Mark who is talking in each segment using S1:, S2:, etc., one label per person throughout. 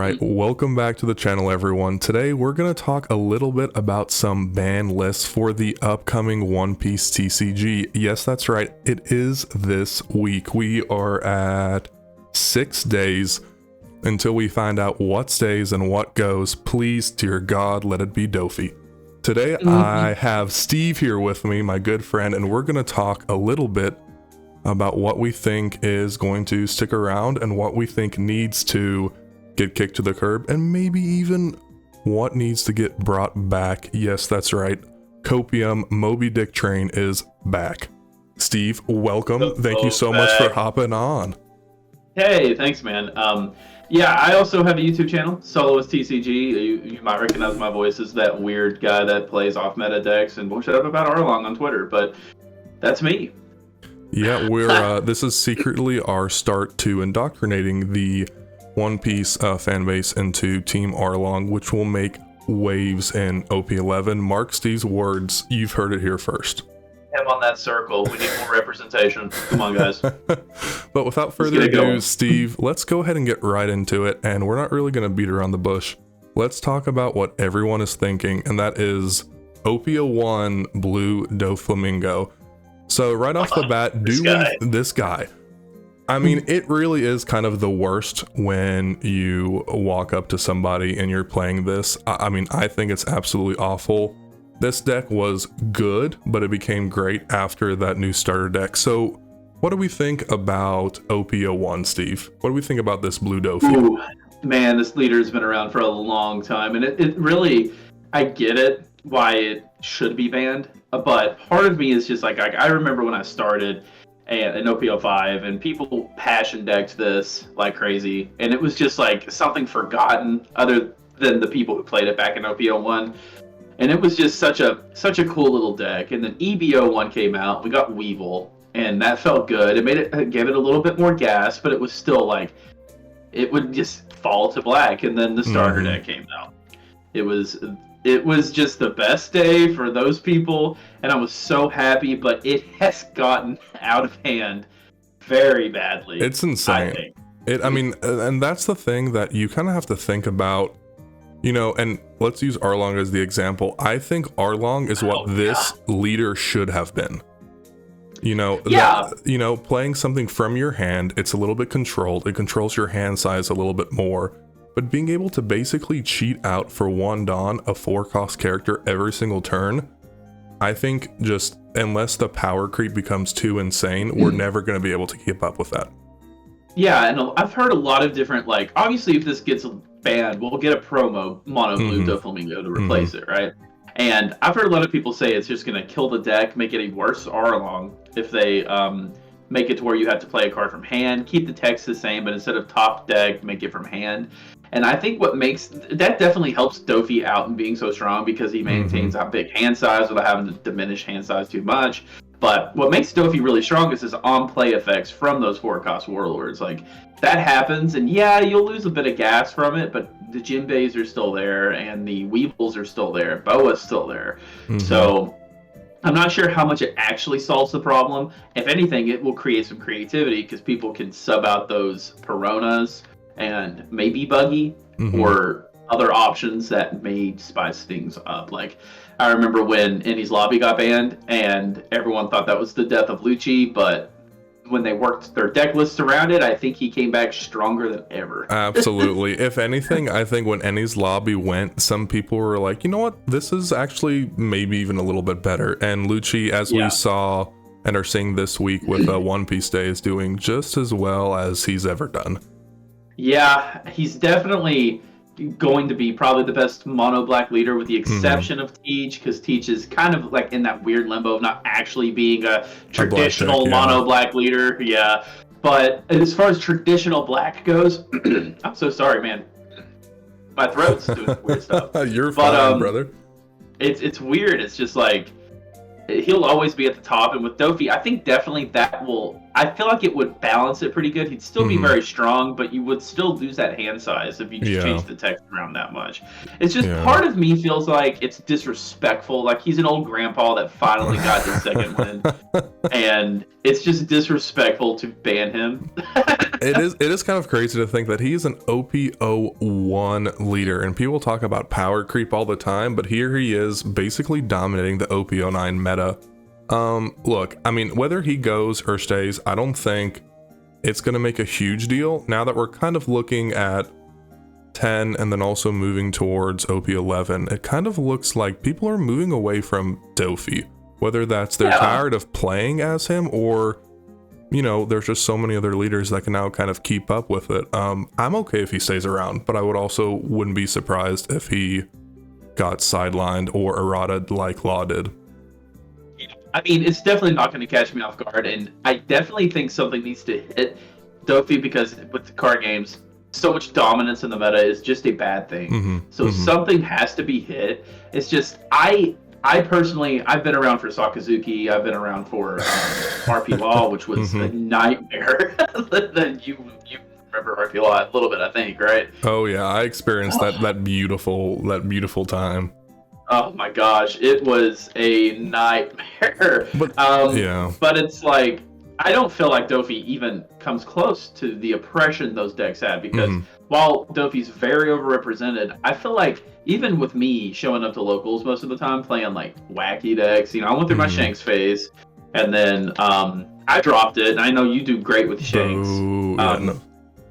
S1: Alright, welcome back to the channel everyone. Today we're going to talk a little bit about some ban lists for the upcoming One Piece TCG. Yes, that's right, it is this week. We are at 6 days until we find out what stays and what goes. Please, dear God, let it be Dofi. Today I have Steve here with me, my good friend, and we're going to talk a little bit about what we think is going to stick around and what we think needs to get kicked to the curb, and maybe even what needs to get brought back. Yes, that's right. Copium Moby Dick Train is back. Steve, welcome. Thank you so much for hopping on.
S2: Hey, thanks, man. Yeah, I also have a YouTube channel, Soloist TCG. You might recognize my voice as that weird guy that plays off-meta decks and bullshit up about Arlong on Twitter, but that's me.
S1: Yeah, we're this is secretly our start to indoctrinating the One Piece fan base into Team Arlong, which will make waves in OP11. Mark Steve's words, you've heard it here first.
S2: I'm on that circle. We need more representation. Come on, guys.
S1: But without further ado, Steve, let's go ahead and get right into it, and we're not really going to beat around the bush. Let's talk about what everyone is thinking, and that is OP01 Blue Doflamingo. So right off the bat, this guy. I mean, it really is kind of the worst when you walk up to somebody and you're playing this. I mean, I think it's absolutely awful. This deck was good, but it became great after that new starter deck. So what do we think about OP01, Steve? What do we think about this Blue Dofi?
S2: Ooh, man, this leader's been around for a long time, and it really, I get it, why it should be banned. But part of me is just like, I remember when I started in OP05 and people passion decked this like crazy, and it was just like something forgotten other than the people who played it back in OP01, and it was just such a cool little deck. And then EBO1 came out, we got Weevil, and that felt good. It gave it a little bit more gas, but it was still like it would just fall to black. And then the starter deck came out. It was just the best day for those people, and I was so happy, but it has gotten out of hand very badly.
S1: It's insane. I mean, and that's the thing that you kind of have to think about, you know, and let's use Arlong as the example. I think Arlong is what this leader should have been. You know, playing something from your hand, it's a little bit controlled. It controls your hand size a little bit more. But being able to basically cheat out for one Dawn, a 4-cost character every single turn, I think just unless the power creep becomes too insane, we're never going to be able to keep up with that.
S2: Yeah, and I've heard a lot of different, like, obviously if this gets banned, we'll get a promo Mono Blue Doflamingo to replace it, right? And I've heard a lot of people say it's just going to kill the deck, make it a worse Arlong if they make it to where you have to play a card from hand, keep the text the same, but instead of top deck, make it from hand. And I think what makes that definitely helps Dofi out in being so strong, because he maintains a big hand size without having to diminish hand size too much. But what makes Dofi really strong is his on-play effects from those 4-cost warlords. Like, that happens, and yeah, you'll lose a bit of gas from it, but the Jinbeis are still there, and the Weevils are still there, Boa's still there. So I'm not sure how much it actually solves the problem. If anything, it will create some creativity, because people can sub out those Peronas and maybe Buggy or other options that may spice things up. Like, I remember when Indy's Lobby got banned and everyone thought that was the death of Lucci, but when they worked their deck lists around it, I think he came back stronger than ever.
S1: Absolutely. If anything, I think when Ennie's Lobby went, some people were like, you know what, this is actually maybe even a little bit better. And Lucci, as we saw and are seeing this week with One Piece Day, is doing just as well as he's ever done. Yeah,
S2: he's definitely going to be probably the best mono black leader, with the exception of Teach, because Teach is kind of like in that weird limbo of not actually being a traditional mono black leader. Yeah, but as far as traditional black goes, I'm so sorry, man. My throat's doing weird stuff.
S1: You're fine, brother.
S2: It's weird. It's just like he'll always be at the top, and with Dofi, I think definitely that will I feel like it would balance it pretty good. He'd still be
S1: Mhm.
S2: very strong, but you would still lose that hand size if you just
S1: Yeah.
S2: change the text around that much. It's just
S1: Yeah.
S2: part of me feels like it's disrespectful. Like he's an old grandpa that finally got his second win, and it's just disrespectful to ban him.
S1: It is kind of crazy to think that he's an OP01 leader, and people talk about power creep all the time, but here he is basically dominating the OP09 meta. Look, I mean, whether he goes or stays, I don't think it's going to make a huge deal now that we're kind of looking at 10 and then also moving towards OP11. It kind of looks like people are moving away from Dofi, whether that's they're tired of playing as him or, you know, there's just so many other leaders that can now kind of keep up with it. I'm okay if he stays around, but I wouldn't be surprised if he got sidelined or errata like Law did.
S2: I mean, it's definitely not going to catch me off guard, and I definitely think something needs to hit Dofi because with the card games, so much dominance in the meta is just a bad thing. So something has to be hit. It's just I personally, I've been around for Sakazuki, I've been around for RP Law, which was a nightmare. you remember RP Law a little bit, I think, right?
S1: Oh yeah, I experienced that beautiful time.
S2: Oh my gosh, it was a nightmare.
S1: But
S2: but it's like I don't feel like Dofi even comes close to the oppression those decks had because while Dofi's very overrepresented, I feel like even with me showing up to locals most of the time playing like wacky decks, you know, I went through my Shanks phase and then I dropped it, and I know you do great with Shanks.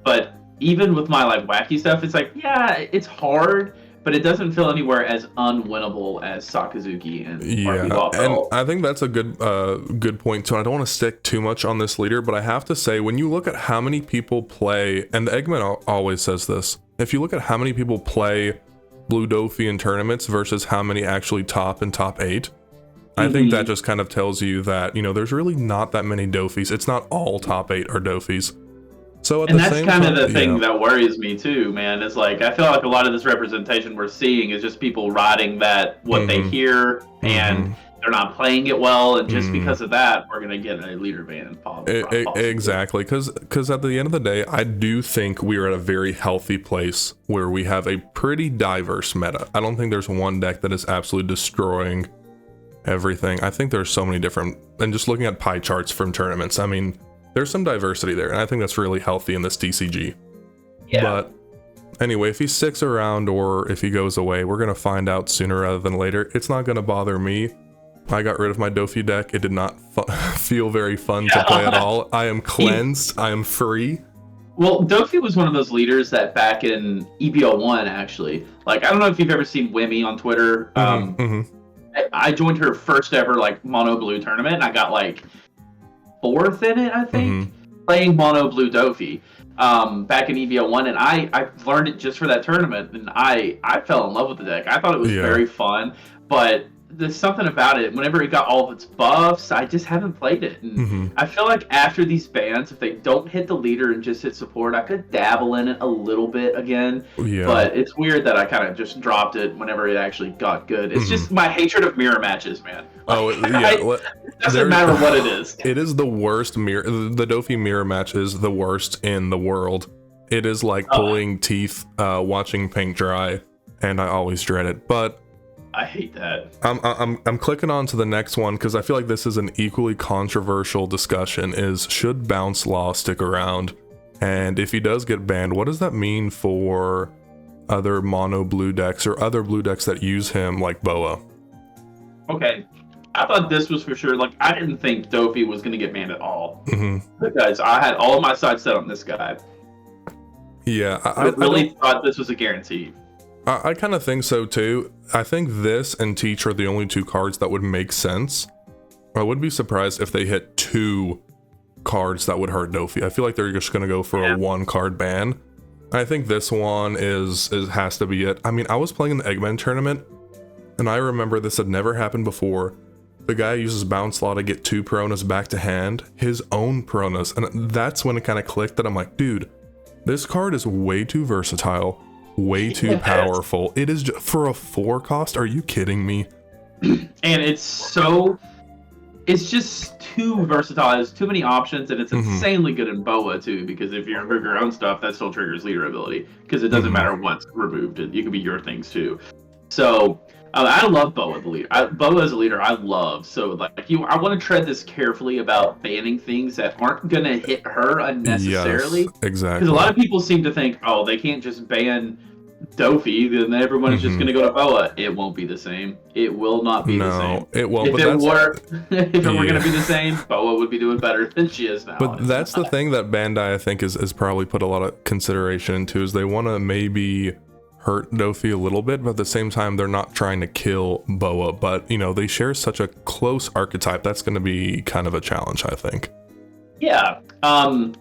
S2: But even with my like wacky stuff, it's like, yeah, it's hard, but it doesn't feel anywhere as unwinnable as Sakazuki and RP Law.
S1: And I think that's a good point too. I don't want to stick too much on this leader, but I have to say, when you look at how many people play, and the Eggman always says this, if you look at how many people play Blue Dofi in tournaments versus how many actually top in top 8, I think that just kind of tells you that, you know, there's really not that many Dofis. It's not all top 8 are Dofis. So
S2: and that's kind of the thing that worries me too, man. Is like I feel like a lot of this representation we're seeing is just people riding that what they hear, and they're not playing it well, and just because of that, we're gonna get a leader ban.
S1: Exactly, because at the end of the day, I do think we are at a very healthy place where we have a pretty diverse meta. I don't think there's one deck that is absolutely destroying everything. I think there's so many different, and just looking at pie charts from tournaments, I mean, there's some diversity there, and I think that's really healthy in this TCG. Yeah. But anyway, if he sticks around or if he goes away, we're going to find out sooner rather than later. It's not going to bother me. I got rid of my Dofi deck. It did not feel very fun to play at all. I am cleansed. I am free.
S2: Well, Dofi was one of those leaders that back in EBO1, actually. Like, I don't know if you've ever seen Wimmy on Twitter. I joined her first ever, like, mono blue tournament, and I got, like, 4th in it, I think, playing mono blue Dofi back in EVO1, and I learned it just for that tournament, and I fell in love with the deck. I thought it was very fun, but there's something about it. Whenever it got all of its buffs, I just haven't played it. And I feel like after these bans, if they don't hit the leader and just hit support, I could dabble in it a little bit again. But it's weird that I kind of just dropped it whenever it actually got good. It's just my hatred of mirror matches, man. It doesn't matter what it is.
S1: It is the worst mirror. The Dofi mirror match is the worst in the world. It is like pulling teeth watching paint dry, and I always dread it. But
S2: I hate that.
S1: I'm clicking on to the next one because I feel like this is an equally controversial discussion. Is should Bounce Law stick around? And if he does get banned, what does that mean for other mono blue decks or other blue decks that use him like Boa?
S2: Okay, I thought this was for sure. Like, I didn't think Dofi was going to get banned at all because I had all of my sides set on this guy.
S1: Yeah,
S2: I really thought this was a guarantee.
S1: I kind of think so too. I think this and Teach are the only 2 cards that would make sense. I would be surprised if they hit 2 cards that would hurt Dofi. I feel like they're just going to go for a 1 card ban. I think this one has to be it. I mean, I was playing in the Eggman tournament, and I remember this had never happened before. The guy uses Bounce Law to get 2 Peronas back to hand, his own Peronas, and that's when it kind of clicked that I'm like, dude, this card is way too versatile. Way too powerful. It is for a 4 cost. Are you kidding me?
S2: And it's it's just too versatile. There's too many options, and it's insanely good in Boa too. Because if you remove your own stuff, that still triggers leader ability. Because it doesn't matter what's removed; it can be your things too. So I love Boa the leader. Boa as a leader, I love. So I want to tread this carefully about banning things that aren't gonna hit her unnecessarily.
S1: Yes, exactly.
S2: Because a lot of people seem to think, oh, they can't just ban Dofi, then everyone is just going to go to Boa. It won't be the same. It will not be the same.
S1: It won't.
S2: If it were going to be the same, Boa would be doing better than she is now.
S1: But that's the thing that Bandai, I think, is probably put a lot of consideration into, is they want to maybe hurt Dofi a little bit, but at the same time, they're not trying to kill Boa. But, they share such a close archetype. That's going to be kind of a challenge, I think.
S2: Yeah. And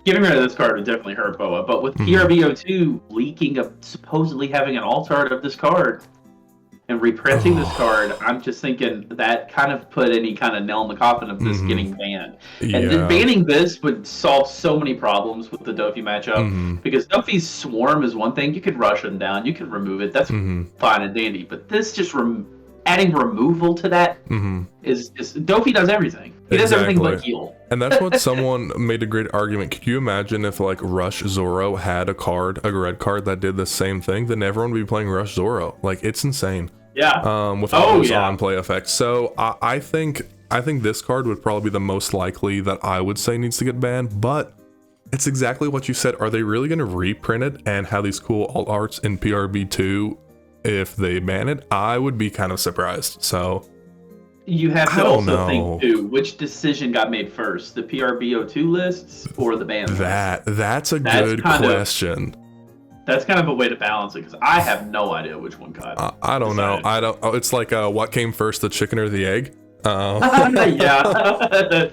S2: getting rid of this card would definitely hurt Boa, but with PRBO2 leaking of supposedly having an alt art of this card and reprinting this card, I'm just thinking that kind of put any kind of nail in the coffin of this getting banned. And then banning this would solve so many problems with the Dofi matchup, because Dofi's Swarm is one thing. You could rush him down, you can remove it, that's fine and dandy, but this just adding removal to that is Dofi does everything. He does everything but heal.
S1: And that's what someone made a great argument. Could you imagine if Rush Zoro had a red card that did the same thing? Then everyone would be playing Rush Zoro. It's insane.
S2: Yeah.
S1: With all those on-play effects. So I think this card would probably be the most likely that I would say needs to get banned. But it's exactly what you said. Are they really going to reprint it and have these cool alt arts in PRB2 if they ban it? I would be kind of surprised. So
S2: you have to also think too, which decision got made first, the PRBO2 lists or the ban list?
S1: That's a good question.
S2: That's kind of a way to balance it, because I have no idea which one got.
S1: I don't know. It's like what came first, the chicken or the egg?
S2: Yeah,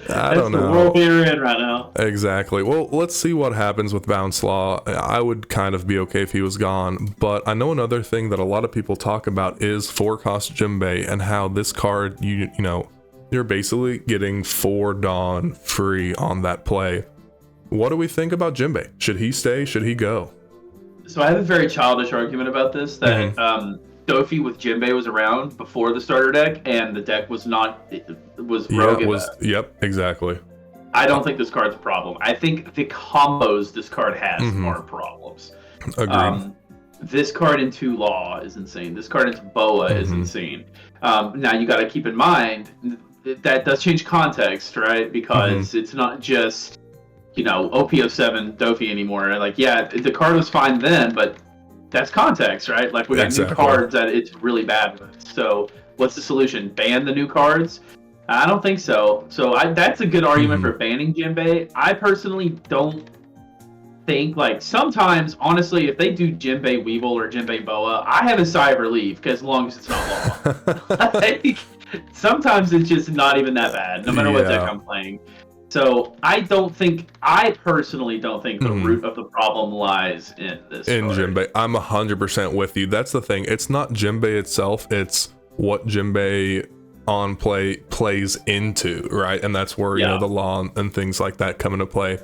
S2: I don't know. The world we're in right now.
S1: Exactly. Well, let's see what happens with Bounce Law. I would kind of be okay if he was gone, but I know another thing that a lot of people talk about is 4-cost Jimbei, and how this card, you're basically getting 4 Dawn free on that play. What do we think about Jimbei? Should he stay? Should he go?
S2: So I have a very childish argument about this, that Dofi with Jimbei was around before the starter deck, and the deck was not. It was rogue.
S1: Yep, exactly.
S2: I don't think this card's a problem. I think the combos this card has are problems.
S1: Agreed.
S2: This card into Law is insane. This card into Boa is insane. Now you got to keep in mind that does change context, right? Because it's not just OP07 Dofi anymore. The card was fine then, but that's context, right? We got new cards that it's really bad with. So what's the solution? Ban the new cards? I don't think so. So that's a good argument for banning Jimbei. I personally don't think, sometimes, honestly, if they do Jimbei Weevil or Jimbei Boa, I have a sigh of relief, because as long as it's not Law. Sometimes it's just not even that bad, no matter what deck I'm playing. So I personally don't think the root of the problem lies in this card.
S1: Jimbei. I'm 100% with you. That's the thing. It's not Jimbei itself. It's what Jimbei on play plays into, right? And that's where, the law and things like that come into play.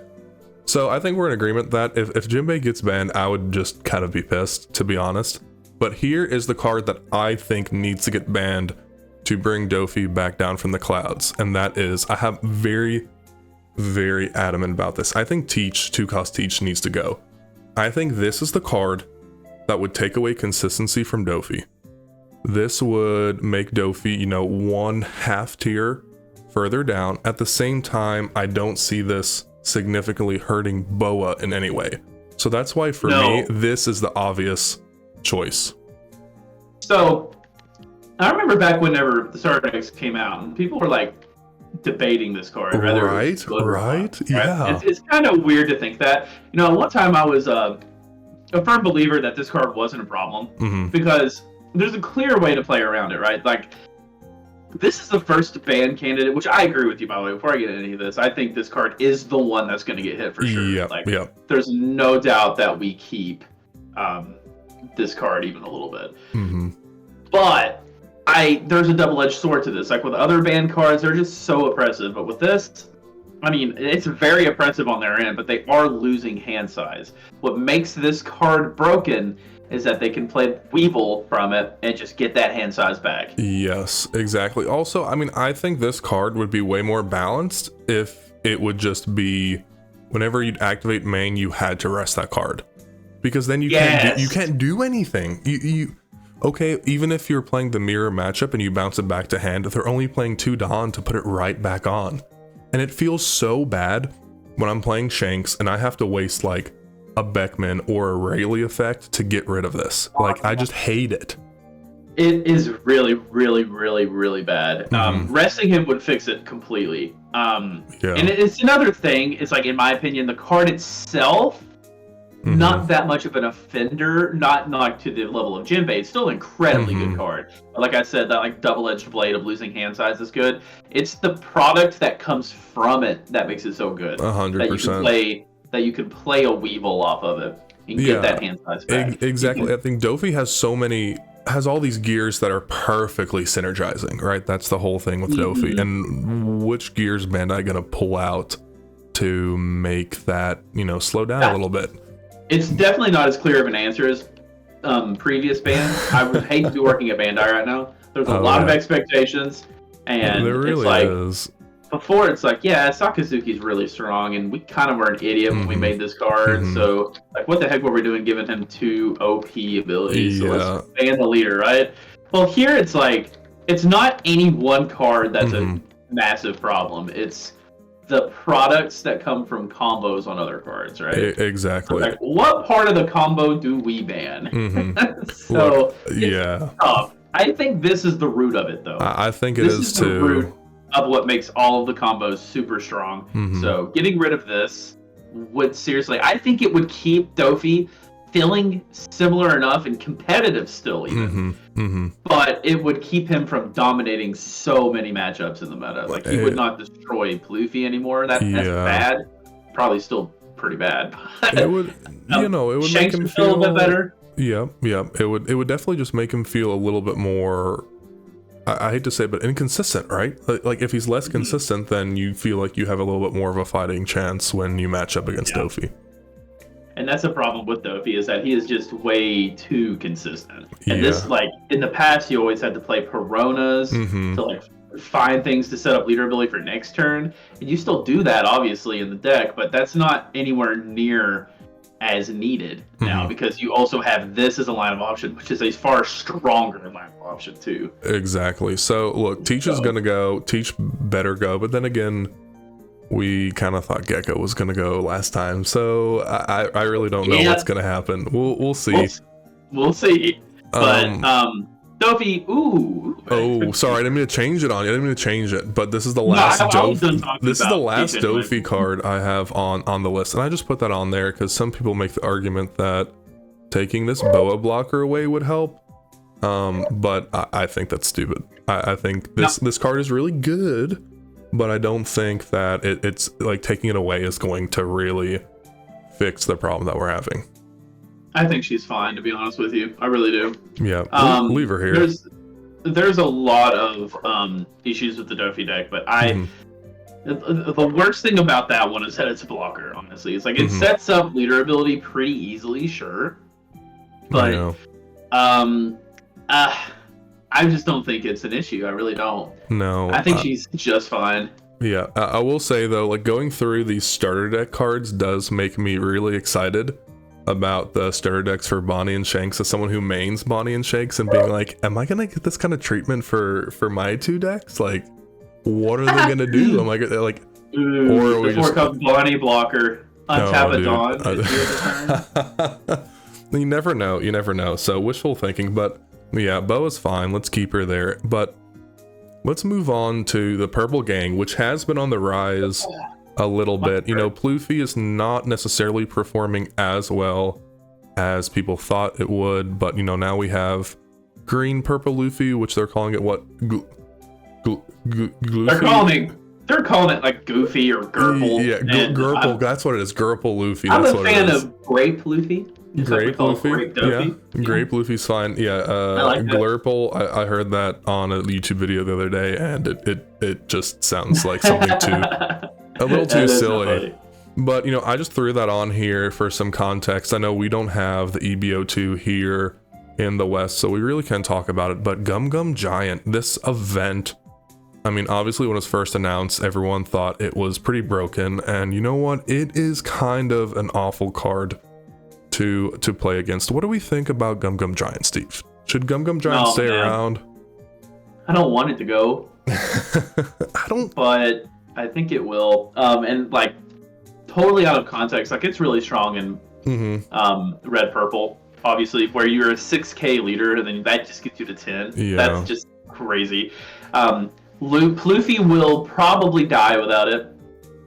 S1: So I think we're in agreement that if Jimbei gets banned, I would just kind of be pissed, to be honest. But here is the card that I think needs to get banned to bring Dofi back down from the clouds. And that is, I have very adamant about this. I think 2-cost Teach needs to go. I think this is the card that would take away consistency from Dofi. This would make Dofi, one half tier further down. At the same time, I don't see this significantly hurting Boa in any way. So that's why for me, this is the obvious choice.
S2: So I remember back whenever the starter decks came out, and people were debating this card.
S1: Right. Yeah.
S2: It's kind of weird to think that. One time I was a firm believer that this card wasn't a problem, because there's a clear way to play around it, right? This is the first ban candidate, which I agree with you, by the way. Before I get into any of this, I think this card is the one that's going to get hit for sure.
S1: Yeah.
S2: There's no doubt that we keep this card even a little bit. But there's a double-edged sword to this. With other ban cards, they're just so oppressive. But with this, it's very oppressive on their end, but they are losing hand size. What makes this card broken is that they can play Weevil from it and just get that hand size back.
S1: Yes, exactly. Also, I mean, I think this card would be way more balanced if it would just be whenever you'd activate main, you had to rest that card, because then you can't do anything. You okay, even if you're playing the mirror matchup and you bounce it back to hand, they're only playing 2 Dawn to put it right back on, and it feels so bad when I'm playing Shanks and I have to waste like a Beckman or a Rayleigh effect to get rid of this. Like, I just hate it.
S2: It is really, really, really, really bad. Resting him would fix it completely. And it's another thing. It's like, in my opinion, the card itself, not that much of an offender, not to the level of Jinbei. It's still an incredibly good card. But like I said, that like double-edged blade of losing hand size is good. It's the product that comes from it that makes it so good.
S1: 100%.
S2: That you can play a Weevil off of it and get that hand size back.
S1: Exactly. I think Dofi has all these gears that are perfectly synergizing, right? That's the whole thing with Dofi. And which gears Bandai gonna pull out to make that, slow down a little bit? It's
S2: definitely not as clear of an answer as previous bans. I would hate to be working at Bandai right now. There's a lot of expectations, and
S1: there really is.
S2: Before, it's like, yeah, Sakazuki's really strong, and we kind of were an idiot when we made this card. So, like, what the heck were we doing giving him 2 OP abilities? So let's ban the leader, right? Well, here it's like, it's not any one card that's a massive problem. It's the products that come from combos on other cards, right?
S1: Exactly.
S2: Like, what part of the combo do we ban? So, it's tough. I think this is the root of it, though.
S1: I think it is too.
S2: The root of what makes all of the combos super strong. So getting rid of this would seriously, I think it would keep Dofi feeling similar enough and competitive still even. But it would keep him from dominating so many matchups in the meta. Like, he would not destroy Plouffe anymore. That's bad. Probably still pretty bad.
S1: It would, it would
S2: Shanks
S1: make him
S2: feel a bit better.
S1: Yeah. It would definitely just make him feel a little bit more, I hate to say it, but inconsistent, right? Like, if he's less consistent, then you feel like you have a little bit more of a fighting chance when you match up against Dofi.
S2: And that's a problem with Dofi, is that he is just way too consistent. And this, like, in the past, you always had to play Peronas to, like, find things to set up leader ability for next turn. And you still do that, obviously, in the deck, but that's not anywhere near as needed now, because you also have this as a line of option, which is a far stronger line of option too.
S1: Exactly. So look, Teach is gonna go. Teach better go, but then again, we kind of thought Gecko was gonna go last time, so I really don't know what's gonna happen. We'll see.
S2: We'll see. But Dofi,
S1: Oh, sorry, I didn't mean to change it on you. I didn't mean to change it, but this is the last Dofi. This is the last Dofi card I have on the list, and I just put that on there because some people make the argument that taking this Boa blocker away would help. But I think that's stupid. I think this card is really good, but I don't think that it's like taking it away is going to really fix the problem that we're having.
S2: I think she's fine, to be honest with you. I really do.
S1: Yeah, leave her here.
S2: There's a lot of issues with the Dofi deck, but the worst thing about that one is that it's a blocker, honestly. It's like, it sets up leader ability pretty easily, sure. But I just don't think it's an issue. I really don't.
S1: No.
S2: I think she's just fine.
S1: Yeah, I will say, though, like, going through these starter deck cards does make me really excited about the starter decks for Bonnie and Shanks, as someone who mains Bonnie and Shanks, and being like, am I gonna get this kind of treatment for my 2 decks? Like, what are they gonna do? Am I gonna, like,
S2: or are we just Bonnie blocker, untap a Dawn?
S1: You never know. So wishful thinking, but yeah, Bo is fine. Let's keep her there. But let's move on to the Purple Gang, which has been on the rise a little bit. Plouffe is not necessarily performing as well as people thought it would, but now we have green purple Luffy, which they're calling it what?
S2: They're calling it like Goofy or Gurple.
S1: Yeah, Gurple. That's what it is. Gurple Luffy.
S2: I'm a fan of Grape Luffy.
S1: Grape Luffy. Yeah, Grape Luffy's fine. Yeah, Glurple. I heard that on a YouTube video the other day, and it just sounds like something a little too silly. But, I just threw that on here for some context. I know we don't have the EBO2 here in the West, so we really can't talk about it. But Gum Gum Giant, this event, obviously when it was first announced, everyone thought it was pretty broken. And you know what? It is kind of an awful card to play against. What do we think about Gum Gum Giant, Steve? Should Gum Gum Giant stay around?
S2: I don't want it to go.
S1: I don't.
S2: But I think it will. And like, totally out of context, like it's really strong in red purple. Obviously, where you're a 6K leader, and then that just gets you to 10.
S1: Yeah.
S2: That's just crazy. Ploofy will probably die without it.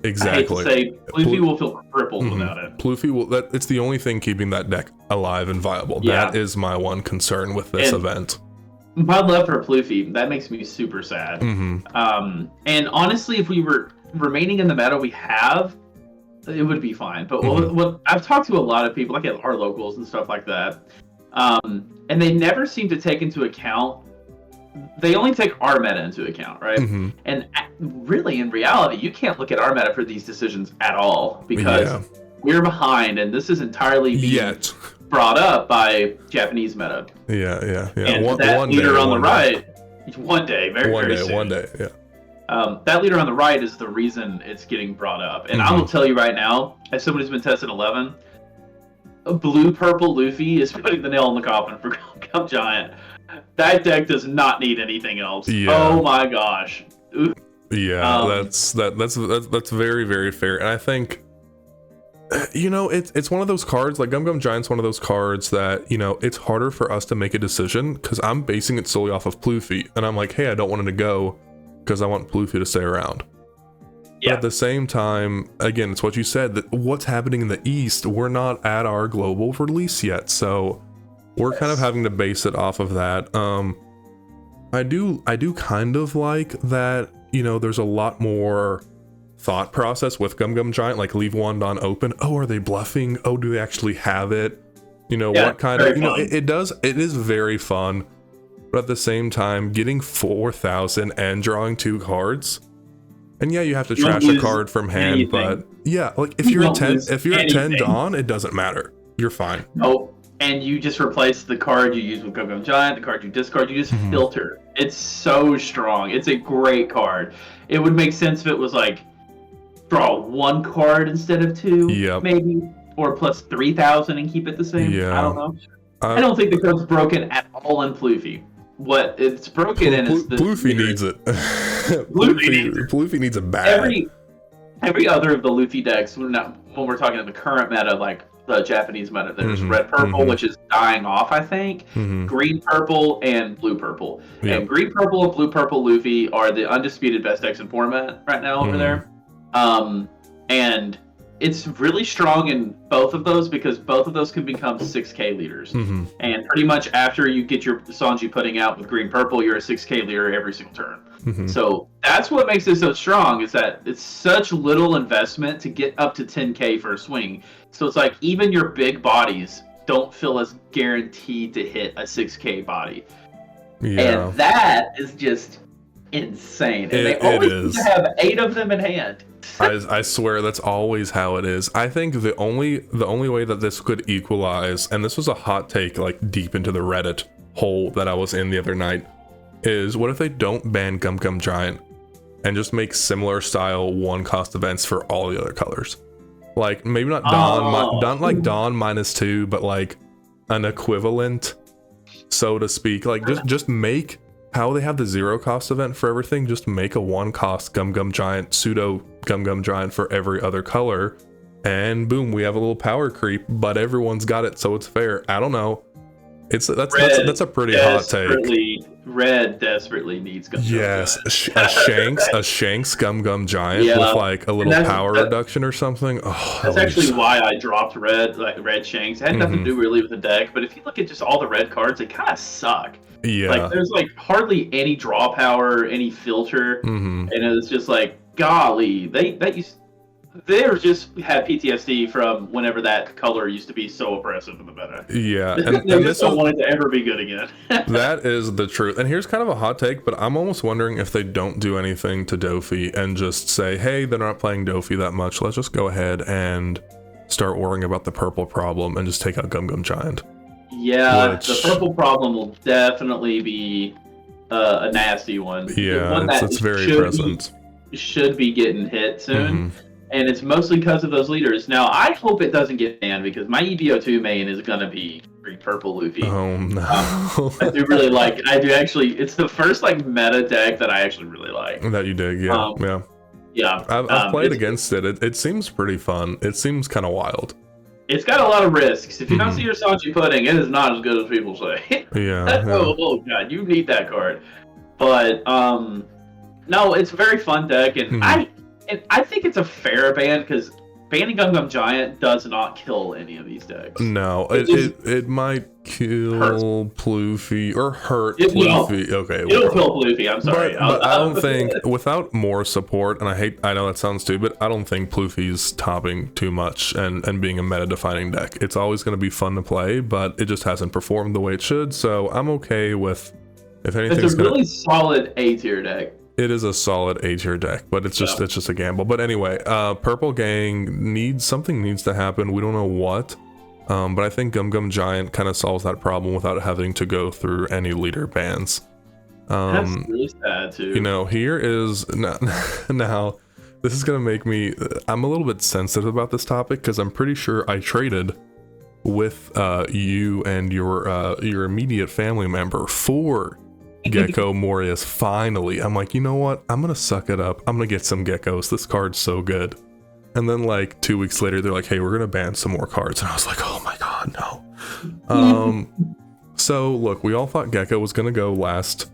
S1: Exactly.
S2: I hate to say, Ploofy will feel crippled without it.
S1: Ploofy will. It's the only thing keeping that deck alive and viable.
S2: Yeah.
S1: That is my one concern with this event.
S2: My love for Ploofy, that makes me super sad. And honestly, if we were remaining in the meta we have, it would be fine. But what I've talked to a lot of people, like at our locals and stuff like that, and they never seem to take into account. They only take our meta into account, right? And really, in reality, you can't look at our meta for these decisions at all because we're behind, and this is entirely being brought up by Japanese meta.
S1: Yeah.
S2: And that leader on the right, one day, very soon.
S1: One day, yeah.
S2: That leader on the right is the reason it's getting brought up. And I will tell you right now, as someone who's been tested 11, blue-purple Luffy is putting the nail in the coffin for Gum Giant. That deck does not need anything else.
S1: Yeah.
S2: Oh my gosh.
S1: Yeah, that's very, very fair. And I think, it's one of those cards, like Gum Gum Giant's one of those cards that, it's harder for us to make a decision because I'm basing it solely off of Ploofy. And I'm like, hey, I don't want him to go because I want Ploofy to stay around. Yeah. But at the same time, again, it's what you said, that what's happening in the East, we're not at our global release yet. So we're kind of having to base it off of that. I do kind of like that, there's a lot more thought process with Gum Gum Giant, like leave wand on open. Oh, are they bluffing? Oh, do they actually have it? What kind of, it is very fun. But at the same time, getting 4,000 and drawing 2 cards, and you have to trash a card from hand, anything. But like if you're at 10 Dawn, it doesn't matter. You're fine.
S2: Nope. And you just replace the card you use with Gum Gum Giant, the card you discard, you just filter. It's so strong. It's a great card. It would make sense if it was like draw 1 card instead of 2, maybe, or plus 3,000 and keep it the same. I don't know. I don't think the card's broken at all in Ploofy. What it's broken in is the
S1: Ploofy needs it. Ploofy needs it bad.
S2: Every other of the Luffy decks, when we're talking in the current meta, like the Japanese meta, there's red purple, which is dying off, I think. Green purple and blue purple. And green purple and blue purple Luffy are the undisputed best decks in format right now over there. And it's really strong in both of those because both of those can become 6K leaders. And pretty much after you get your Sanji putting out with green purple, you're a 6K leader every single turn. So that's what makes it so strong, is that it's such little investment to get up to 10K for a swing. So it's like even your big bodies don't feel as guaranteed to hit a 6K body. And that is just insane. And they always seem to have 8 of them in hand.
S1: I swear that's always how it is. I think the only way that this could equalize, and this was a hot take like deep into the Reddit hole that I was in the other night, is what if they don't ban Gum Gum Giant and just make similar style 1-cost events for all the other colors? Like maybe not Dawn, Dawn -2, but like an equivalent, so to speak. Like just make how they have the 0-cost event for everything, just make a 1-cost Gum Gum Giant, pseudo Gum Gum Giant for every other color, and boom, we have a little power creep, but everyone's got it, so it's fair. I don't know. That's a pretty hot take.
S2: Red desperately needs Gum Gum Giant.
S1: Yes, a Shanks Gum Gum Giant with like a little power reduction or something. Oh,
S2: that's actually why I dropped red Shanks. It had nothing to do really with the deck, but if you look at just all the red cards, they kind of suck.
S1: Yeah.
S2: Like there's like hardly any draw power, any filter, and it's just like, golly, They're just had PTSD from whenever that color used to be so oppressive in the meta.
S1: Yeah,
S2: They
S1: and
S2: just
S1: this
S2: don't
S1: is
S2: want it to ever be good again.
S1: that is the truth. And here's kind of a hot take, but I'm almost wondering if they don't do anything to Dofi and just say, hey, they're not playing Dofi that much. Let's just go ahead and start worrying about the purple problem and just take out Gum Gum Giant.
S2: Yeah, the purple problem will definitely be a nasty one.
S1: Yeah,
S2: one
S1: it's very present.
S2: Should be getting hit soon. And it's mostly because of those leaders. Now, I hope it doesn't get banned because my EBO2 main is going to be purple Luffy.
S1: Oh, no.
S2: I do actually, it's the first, like, meta deck that I actually really like.
S1: That you dig, yeah.
S2: Yeah.
S1: I've played against it. It seems pretty fun. It seems kind of wild.
S2: It's got a lot of risks. If you don't see your Sanji pudding, it is not as good as people say.
S1: Yeah.
S2: Oh, God, you need that card. But, no, it's a very fun deck, and I think it's a fair ban because banning Gum Gum Giant does not kill any of these decks.
S1: No, it might kill Pluffy or hurt Pluffy. Okay,
S2: it'll kill Pluffy. I'm sorry,
S1: but I don't think without more support, and I know that sounds stupid. I don't think Pluffy's topping too much and being a meta-defining deck. It's always going to be fun to play, but it just hasn't performed the way it should. So I'm okay with if anything.
S2: It's a really solid A tier deck.
S1: It is a solid A-tier deck, but it's just a gamble. But anyway, Purple Gang something needs to happen. We don't know what, but I think Gum Gum Giant kind of solves that problem without having to go through any leader bans.
S2: That's really sad too.
S1: You know, here is now. This is gonna make me. I'm a little bit sensitive about this topic because I'm pretty sure I traded with you and your immediate family member for Gecko Morius. Finally, I'm like, you know what? I'm gonna suck it up. I'm gonna get some geckos. This card's so good. And then like 2 weeks later, they're like, hey, we're gonna ban some more cards. And I was like, oh my god, no. So look, we all thought Gecko was gonna go last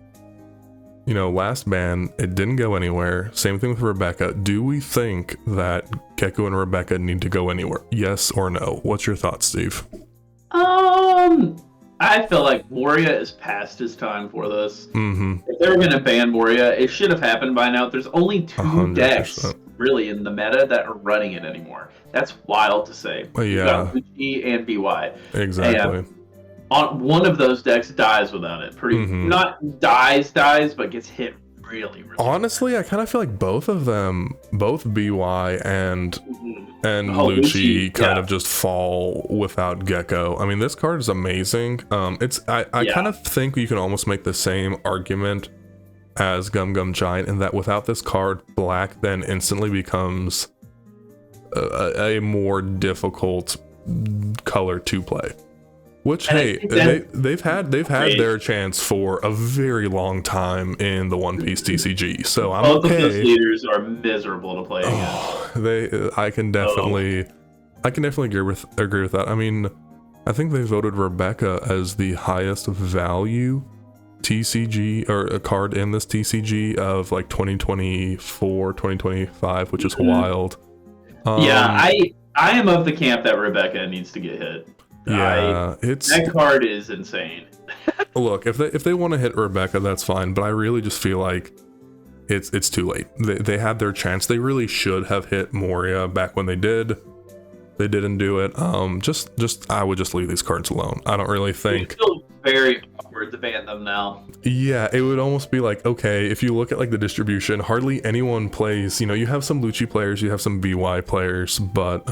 S1: ban. It didn't go anywhere. Same thing with Rebecca. Do we think that Gecko and Rebecca need to go anywhere? Yes or no? What's your thoughts, Steve?
S2: I feel like Moria is past his time for this. If they were going to ban Moria, it should have happened by now. There's only 2
S1: 100%.
S2: decks really in the meta that are running it anymore. That's wild to say.
S1: Yeah.
S2: You got Lucci and BY.
S1: Exactly.
S2: And one of those decks dies without it. Not dies, but gets hit really.
S1: Honestly, I kind of feel like both of them, both BY and Lucci kind of just fall without Gecko. I mean, this card is amazing. I kind of think you can almost make the same argument as Gum Gum Giant in that without this card, Black then instantly becomes a more difficult color to play. Which, hey, they've had their chance for a very long time in the One Piece TCG, so I'm
S2: both
S1: okay.
S2: Both of those leaders are miserable to play against.
S1: I can definitely agree with that. I mean, I think they voted Rebecca as the highest value TCG or a card in this TCG of like 2024, 2025, which is wild.
S2: I am of the camp that Rebecca needs to get hit.
S1: Yeah,
S2: that card is insane.
S1: Look, if they want to hit Rebecca, that's fine, but I really just feel like it's too late. They had their chance. They really should have hit Moria back when they did. They didn't do it. I would just leave these cards alone. I don't really think.
S2: It's still very awkward to ban them now.
S1: Yeah, it would almost be like, okay, if you look at like the distribution, hardly anyone plays. You know, you have some Lucci players, you have some BY players, but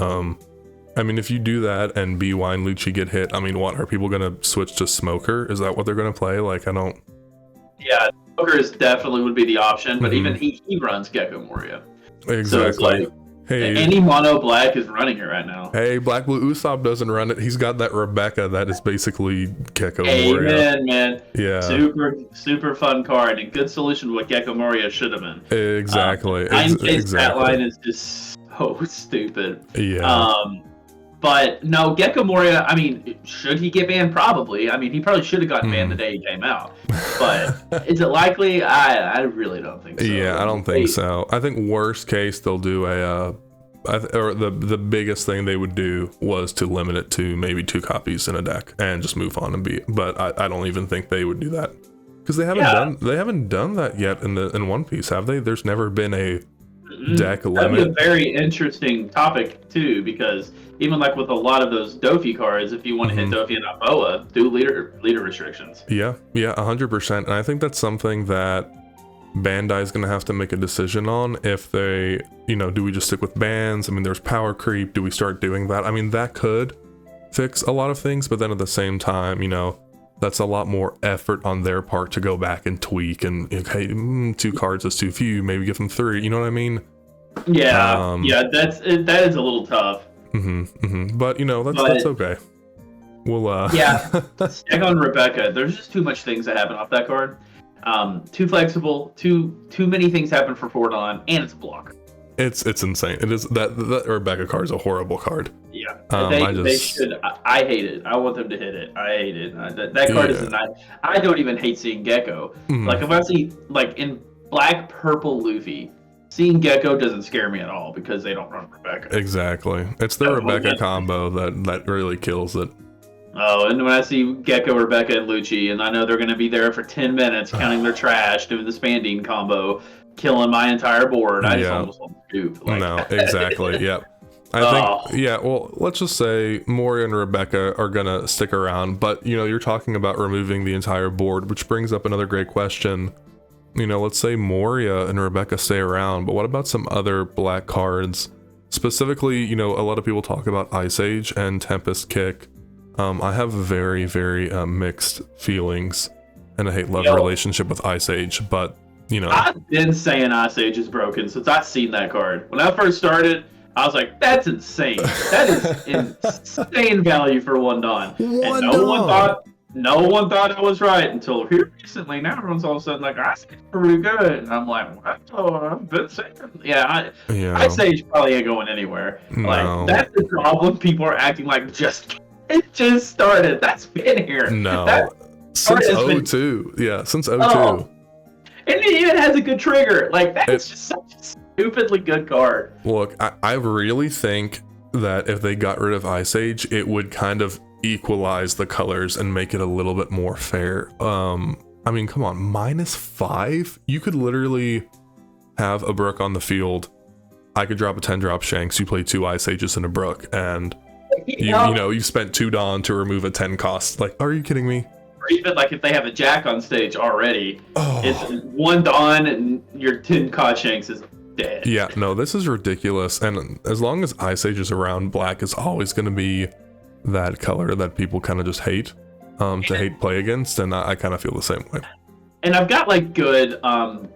S1: I mean, if you do that and BY and Lucci get hit, I mean, what, are people going to switch to Smoker? Is that what they're going to play? Like, I don't...
S2: Yeah, Smoker definitely would be the option, but even he runs Gecko Moria.
S1: Exactly.
S2: So it's like,
S1: hey,
S2: any mono black is running it right now.
S1: Hey, Black Blue Usopp doesn't run it. He's got that Rebecca that is basically Gecko Moria.
S2: Man.
S1: Yeah.
S2: Super fun card and good solution to what Gecko Moria should have been.
S1: Exactly.
S2: That line is just so stupid.
S1: Yeah.
S2: But no, Gecko Moria, I mean, should he get banned? Probably. I mean, he probably should have gotten banned the day he came out. But is it likely? I really don't think so.
S1: Yeah, I don't think so. I think worst case, they'll do or the biggest thing they would do was to limit it to maybe 2 copies in a deck and just move on but I don't even think they would do that. Because they haven't done that yet in One Piece, have they? There's never been a deck
S2: That'd be
S1: limit.
S2: a very interesting topic too, because even like with a lot of those Dofi cards, if you want to hit Dofi and not Boa, do leader restrictions.
S1: Yeah, 100%. And I think that's something that Bandai is going to have to make a decision on. If they, do we just stick with bans? I mean, there's power creep. Do we start doing that? I mean, that could fix a lot of things, but then at the same time, that's a lot more effort on their part to go back and tweak and, okay, 2 cards is too few, maybe give them 3, you know what I mean?
S2: Yeah, that is a little tough.
S1: But, that's okay. We'll,
S2: Stack on Rebecca, there's just too much things that happen off that card. Too flexible, too many things happen for 4-Don, and it's a blocker.
S1: It's insane. It is that Rebecca card is a horrible card.
S2: Yeah, they should. I hate it. I want them to hit it. I hate it. That card is not. I don't even hate seeing Gecko. Like if I see in black purple Luffy, seeing Gecko doesn't scare me at all because they don't run Rebecca.
S1: Exactly. It's the Rebecca combo that really kills it.
S2: Oh, and when I see Gecko, Rebecca, and Lucci, and I know they're going to be there for 10 minutes counting their trash, doing the Spandine combo, killing my entire board, I just almost want to scoop.
S1: No, exactly. Yep. I think, well, let's just say Moria and Rebecca are going to stick around, but, you're talking about removing the entire board, which brings up another great question. Let's say Moria and Rebecca stay around, but what about some other black cards? Specifically, a lot of people talk about Ice Age and Tempest Kick. I have very, very mixed feelings and a hate-love relationship with Ice Age, but,
S2: I've been saying Ice Age is broken since I've seen that card. When I first started, I was like, that's insane. That is insane value for 1-Don. And no one thought I was right until here recently. Now everyone's all of a sudden like, Ice Age is pretty good. And I'm like, what? Oh, I've been saying. Ice Age probably ain't going anywhere.
S1: No.
S2: Like, that's the problem. People are acting like it just started. That's been here.
S1: No. Since 02. Yeah, since 02.
S2: Oh. And it even has a good trigger. Like, that's just such a stupidly good card.
S1: Look, I really think that if they got rid of Ice Age, it would kind of equalize the colors and make it a little bit more fair. I mean, come on, -5? You could literally have a Brook on the field. I could drop a 10-drop Shanks. You play 2 Ice Ages and a Brook, and you spent 2 Dawn to remove a 10 cost. Like, are you kidding me?
S2: Or even like if they have a Jack on stage already, it's 1 Dawn and your 10 cost Shanks is dead.
S1: Yeah, no, this is ridiculous. And as long as Ice Age is around, black is always going to be that color that people kind of just hate to hate play against, and I kind of feel the same way.
S2: And I've got like good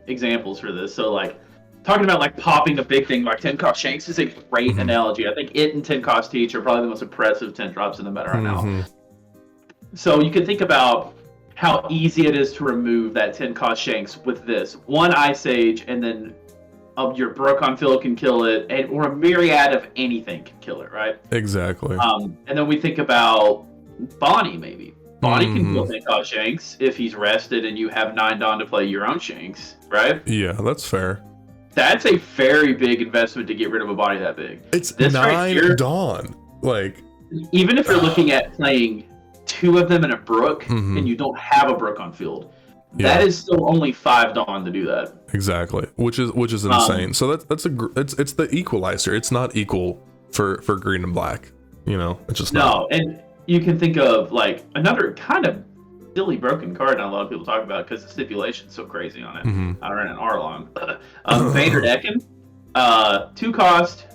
S2: examples for this. So like talking about like popping a big thing like 10 cost Shanks is a great analogy. I think it and 10 cost Teach are probably the most impressive 10 drops in the meta right now. So you can think about how easy it is to remove that 10 cost Shanks with this. 1 Ice Age, and then your Brook on field can kill it, or a myriad of anything can kill it, right?
S1: Exactly.
S2: And then we think about Bonnie, maybe. Bonnie can kill 10 cost Shanks if he's rested and you have 9 Dawn to play your own Shanks, right?
S1: Yeah, that's fair.
S2: That's a very big investment to get rid of a body that big.
S1: It's this 9 right here, Dawn. Like,
S2: even if you're looking at playing 2 of them in a Brook and you don't have a Brook on field, that is still only 5 Dawn to do that.
S1: Exactly, which is insane. So it's the equalizer. It's not equal for green and black. It's just not.
S2: And you can think of like another kind of silly broken card that a lot of people talk about because the stipulation's so crazy on it. I ran an Arlong. Vanderdecken, 2 cost,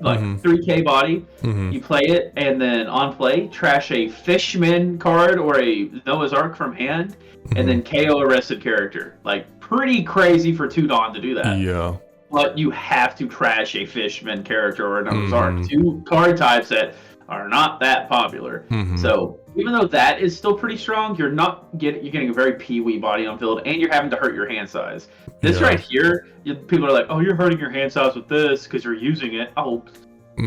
S2: like 3k body. You play it, and then on play, trash a Fishman card or a Noah's Ark from hand, and then KO a rested character. Like, pretty crazy for 2 Dawn to do that.
S1: Yeah.
S2: But you have to trash a Fishman character or a Noah's Ark. 2 card types that are not that popular. So even though that is still pretty strong, you're getting a very peewee body on field, and you're having to hurt your hand size. This right here, people are like, oh, you're hurting your hand size with this because you're using it. Oh,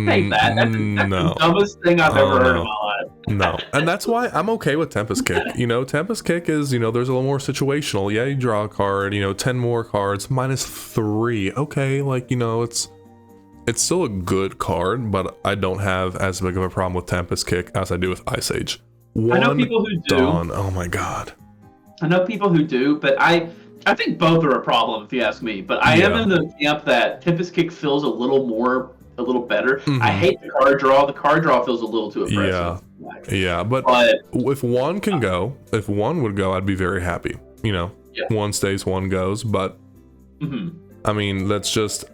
S2: take that. That's the dumbest thing I've ever heard in my life.
S1: No, and that's why I'm okay with Tempest Kick. Tempest Kick is, there's a little more situational. Yeah, you draw a card, 10 more cards, -3. Okay, like, it's still a good card, but I don't have as big of a problem with Tempest Kick as I do with Ice Age.
S2: I know people who do.
S1: Dawn, oh my god.
S2: I know people who do, but I think both are a problem if you ask me, but I am in the camp that Tempest Kick feels a little better.
S1: Mm-hmm.
S2: I hate the card draw. The card draw feels a little too aggressive.
S1: Yeah, but if one can go, if one would go, I'd be very happy. You know, one stays, one goes, but I mean, that's just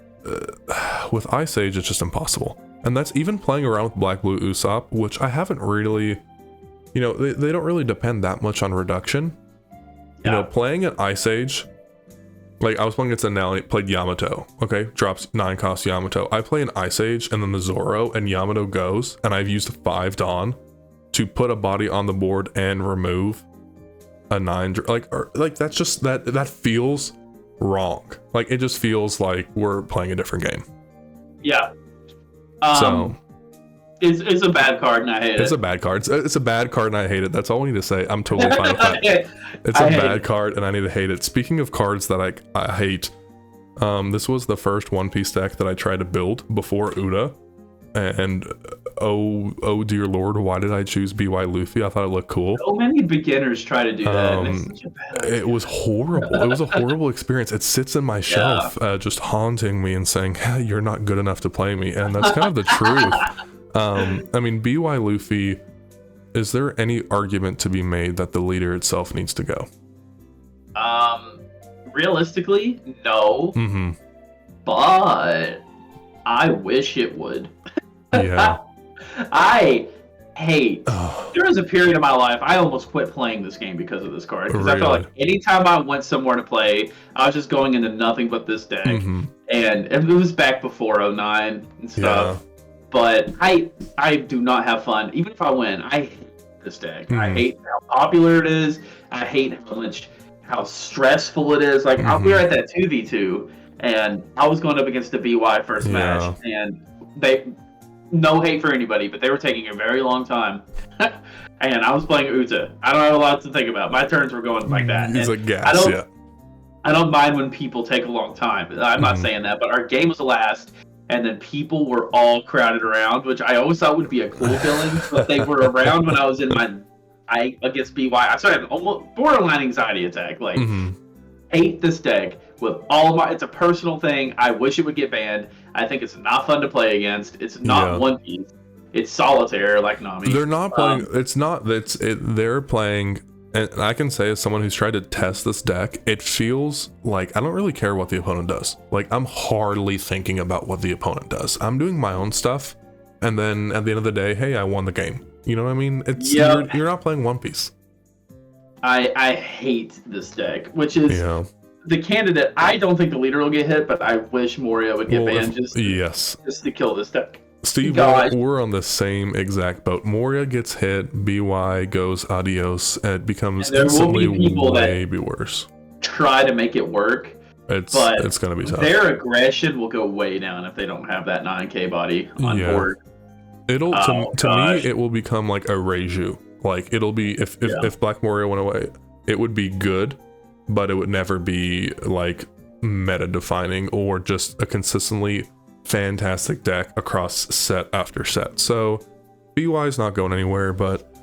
S1: with Ice Age, it's just impossible. And that's even playing around with Black Blue Usopp, which I haven't really, you know, they don't really depend that much on reduction. You know, playing an Ice Age, like I was playing against a Nelly, played Yamato, okay, drops 9 cost Yamato. I play an Ice Age and then the Zoro and Yamato goes, and I've used 5 Dawn to put a body on the board and remove a 9, like that's just, that feels wrong. Like it just feels like we're playing a different game.
S2: Yeah.
S1: So
S2: it's a bad card and I hate it.
S1: It's a bad card. It's a bad card and I hate it. That's all we need to say. I'm totally fine with that. It's a bad card and I need to hate it. Speaking of cards that I hate, this was the first One Piece deck that I tried to build before Uda. And oh dear lord, why did I choose BY Luffy? I thought it looked cool.
S2: So many beginners try to do that. And it's such a bad idea.
S1: It was horrible. It was a horrible experience. It sits in my shelf, just haunting me and saying, hey, you're not good enough to play me. And that's kind of the truth. I mean, BY Luffy, is there any argument to be made that the leader itself needs to go?
S2: Realistically, no. But I wish it would.
S1: Yeah.
S2: I hate. There was a period of my life I almost quit playing this game because of this card. Because I felt like anytime I went somewhere to play, I was just going into nothing but this deck. And it was back before 09 and stuff. But I do not have fun. Even if I win, I hate this deck. I hate how popular it is. I hate how stressful it is. Like we were at that 2v2 and I was going up against the BY first match, and no hate for anybody, but they were taking a very long time. And I was playing Uta. I don't have a lot to think about. My turns were going like that.
S1: He's like gas,
S2: I don't mind when people take a long time. I'm not saying that, but our game was the last, and then people were all crowded around, which I always thought would be a cool feeling, but they were around when I was in against BY. I started almost borderline anxiety attack. Like, hate this deck with all of my. It's a personal thing. I wish it would get banned. I think it's not fun to play against. It's not One Piece. It's solitaire like Nami.
S1: They're not playing. It's not. They're playing. And I can say, as someone who's tried to test this deck, it feels like I don't really care what the opponent does. Like, I'm hardly thinking about what the opponent does. I'm doing my own stuff, and then at the end of the day, hey, I won the game. You know what I mean? It's you're not playing One Piece.
S2: I hate this deck, which is the candidate. I don't think the leader will get hit, but I wish Moria would get banned just to kill this deck.
S1: Steve, we're on the same exact boat. Moria gets hit, BY goes adios, and it becomes instantly way worse.
S2: Try to make it work.
S1: It's going to be tough.
S2: Their aggression will go way down if they don't have that 9k body on board.
S1: It'll to me it will become like a Reiju. Like it'll be if Black Moria went away, it would be good, but it would never be like meta defining or just a consistently fantastic deck across set after set. So BY is not going anywhere, but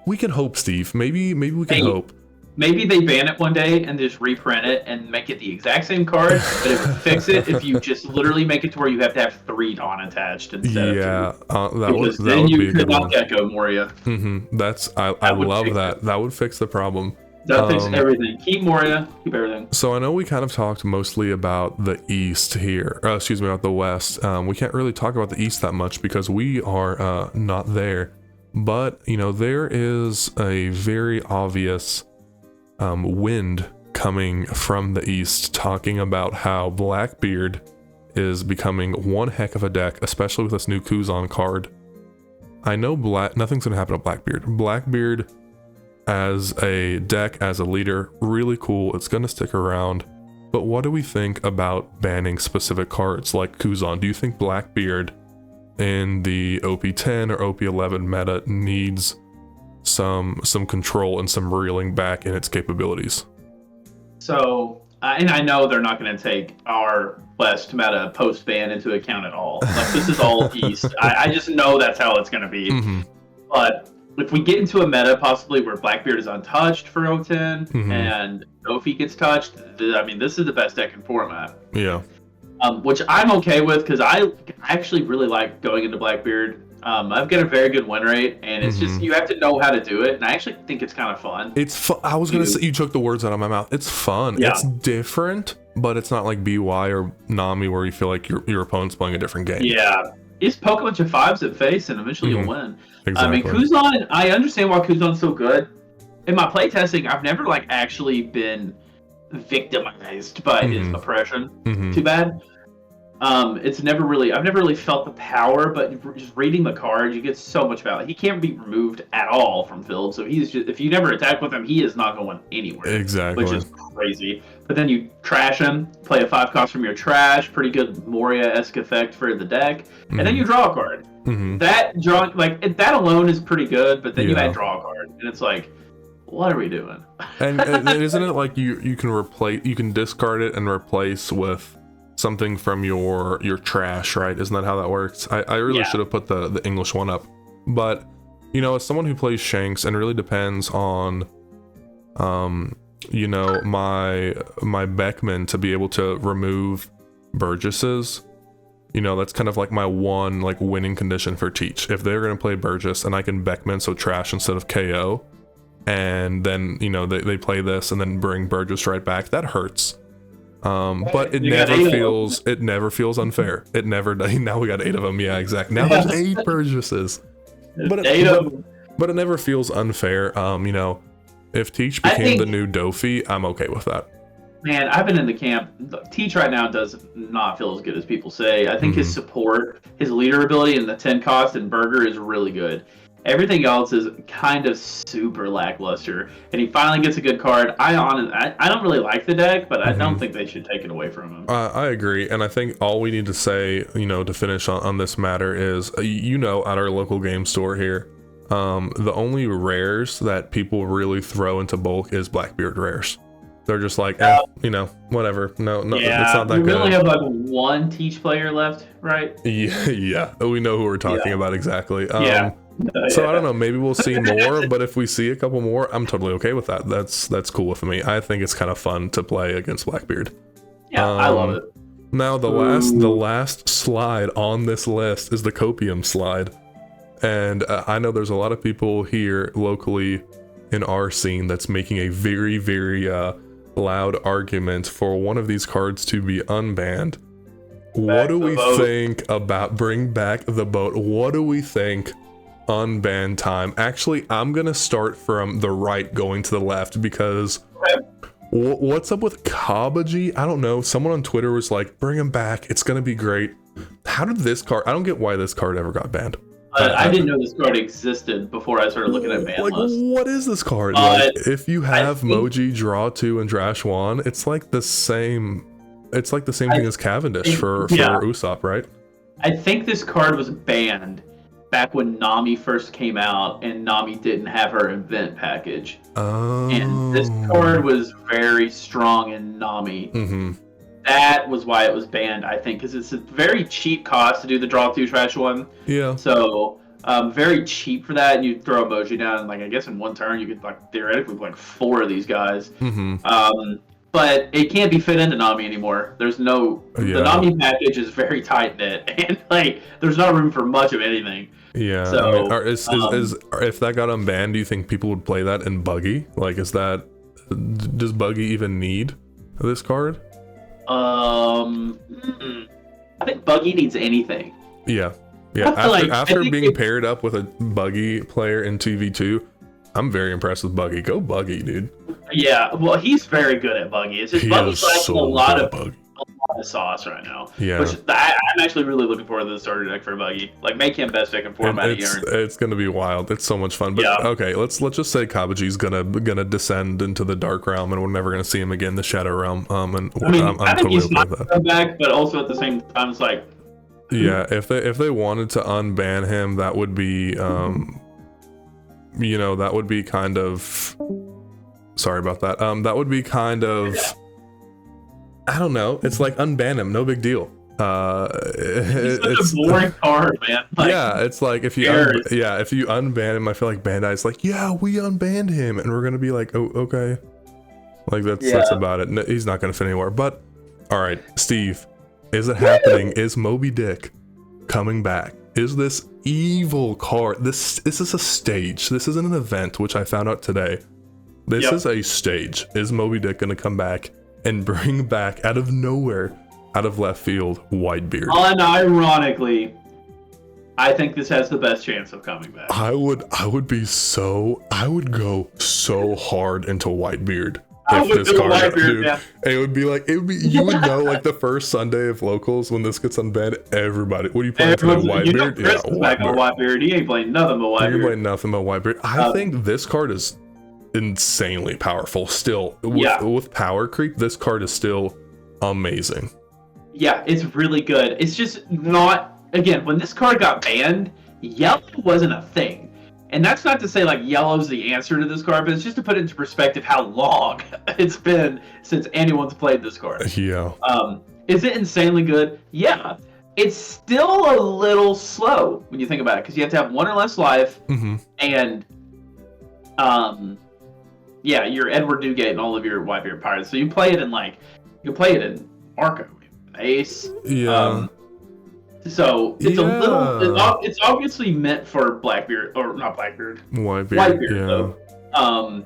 S1: we can hope, Steve. Maybe we can hope.
S2: Maybe they ban it one day and just reprint it and make it the exact same card, but it would fix it if you just literally make it to where you have to have 3 Dawn attached instead of 2.
S1: That would be a good one.
S2: Gecko Moria.
S1: I love that. That would fix the problem.
S2: That fixes everything. Keep Moria, keep everything.
S1: So I know we kind of talked mostly about the East here. About the West. We can't really talk about the East that much because we are not there. But, you know, there is a very obvious wind coming from the East talking about how Blackbeard is becoming one heck of a deck, especially with this new Kuzan card. I know nothing's going to happen to Blackbeard. Blackbeard as a deck, as a leader, really cool. It's going to stick around. But what do we think about banning specific cards like Kuzan? Do you think Blackbeard in the OP10 or OP11 meta needs some control and some reeling back in its capabilities?
S2: So, and I know they're not going to take our West meta post-ban into account at all. Like, this is all East. I just know that's how it's going to be. But if we get into a meta possibly where Blackbeard is untouched for O10 and Dofi gets touched, I mean, this is the best deck in format.
S1: Yeah.
S2: Which I'm okay with because I actually really like going into Blackbeard. I've got a very good win rate, and it's just you have to know how to do it, and I actually think it's kind of fun.
S1: It's fun. I was gonna say, you took the words out of my mouth. It's fun.
S2: Yeah.
S1: It's different, but it's not like BY or Nami where you feel like your opponent's playing a different game.
S2: Yeah, just poke a bunch of 5s at face, and eventually you'll win.
S1: Exactly.
S2: I mean, Kuzan, I understand why Kuzan's so good. In my playtesting, I've never like actually been victimized by his oppression. Too bad. It's never really, I've never really felt the power, but just reading the cards, you get so much value. He can't be removed at all from field, so he's just, if you never attack with him, he is not going anywhere.
S1: Exactly.
S2: Which is crazy. But then you trash him, play a 5 cost from your trash, pretty good Moria-esque effect for the deck, and then you draw a card. That draw, like, that alone is pretty good, but then you add draw a card, and it's like, what are we doing?
S1: and isn't it like you can replace, you can discard it and replace with something from your trash, right? Isn't that how that works? I really should have put the English one up, but you know, as someone who plays Shanks, and it really depends on you know, my Beckman to be able to remove Burgesses. You know, that's kind of like my one like winning condition for Teach. If they're gonna play Burgess and I can Beckman, so trash instead of KO, and then you know they play this and then bring Burgess right back, that hurts. But it never feels unfair. It never does. Now we got 8 of them. Yeah, exactly. Now there's 8 Burgesses. But it never feels unfair. You know, if Teach became the new Dofi, I'm okay with that.
S2: Man, I've been in the camp. Teach right now does not feel as good as people say. I think his support, his leader ability, and the 10 cost and Burger is really good. Everything else is kind of super lackluster, and he finally gets a good card. I don't really like the deck, but I don't think they should take it away from him.
S1: I agree, and I think all we need to say, you know, to finish on this matter is, you know, at our local game store here, the only rares that people really throw into bulk is Blackbeard rares. They're just like, you know, whatever. No, it's not that good.
S2: We really have like one Teach player left, right?
S1: Yeah, we know who we're talking about exactly. So I don't know, maybe we'll see more, but if we see a couple more, I'm totally okay with that. That's cool with me. I think it's kind of fun to play against Blackbeard.
S2: Yeah, I love it.
S1: Now the last slide on this list is the Copium slide. And I know there's a lot of people here locally in our scene that's making a very, very loud argument for one of these cards to be unbanned. What do we think about bring back the boat? What do we think unban time? Actually, I'm gonna start from the right going to the left, because what's up with Kabaji? I don't know. Someone on Twitter was like, bring him back, it's gonna be great. How did this card, I don't get why this card ever got banned.
S2: I didn't know this card existed before I started looking at ban lists.
S1: What is this card? Like, if you have Moji, draw 2 and drash 1, it's like the same thing as Cavendish for Usopp, right?
S2: I think this card was banned back when Nami first came out, and Nami didn't have her event package. And this card was very strong in Nami. That was why it was banned, I think, because it's a very cheap cost to do the draw 2 trash 1.
S1: Yeah.
S2: So very cheap for that, and you throw emoji down, and like I guess in one turn you could like theoretically like 4 of these guys. But it can't be fit into Nami anymore. There's no the Nami package is very tight knit, and like there's not room for much of anything.
S1: Yeah. So I mean, if that got unbanned, do you think people would play that in Buggy? Like, does Buggy even need this card?
S2: I think Buggy needs anything.
S1: Yeah. After being paired up with a Buggy player in 2v2, I'm very impressed with Buggy. Go Buggy, dude. Yeah,
S2: well, he's very good at Buggy. It's just Buggy's like a lot of sauce right now.
S1: Yeah.
S2: Which I'm actually really looking forward to the starter deck for Buggy. Like, make him best deck in format.
S1: It's gonna be wild. It's so much fun. But okay, let's just say Kabaji's gonna descend into the Dark Realm, and we're never gonna see him again, the Shadow Realm. And I'm totally okay with that.
S2: Come back, but also at the same time, it's like.
S1: Yeah, if they wanted to unban him, that would be you know, that would be kind of, sorry about that. That would be kind of, I don't know. It's like, unban him, no big deal.
S2: It's such a boring card, man. Like,
S1: yeah, it's like if you if you unban him, I feel like Bandai's like, yeah, we unbanned him, and we're gonna be like, oh, okay, like that's about it. No, he's not gonna fit anywhere. But all right, Steve, is it happening? Is Moby Dick coming back? Is this evil card? This is a stage. This isn't an event, which I found out today. This is a stage. Is Moby Dick gonna come back and bring back out of nowhere, out of left field, Whitebeard?
S2: Unironically, I think this has the best chance of coming back.
S1: I would go so hard into Whitebeard if this card, dude. Yeah. It would be you would know, like the first Sunday of locals when this gets unbanned, everybody, what are you playing today, Whitebeard?
S2: Whitebeard. He ain't playing nothing but Whitebeard.
S1: You're playing nothing but Whitebeard. I think this card is insanely powerful still. With power creep, this card is still amazing.
S2: Yeah, it's really good. It's just not, again, when this card got banned, yellow wasn't a thing. And that's not to say like yellow's the answer to this card, but it's just to put into perspective how long it's been since anyone's played this card.
S1: Yeah.
S2: Is it insanely good? Yeah. It's still a little slow when you think about it, because you have to have one or less life, and you're Edward Newgate and all of your Whitebeard pirates. So you play it in Marco, Ace. Yeah. So it's a little. It's obviously meant for Blackbeard, or not Blackbeard. Whitebeard. Yeah. Though.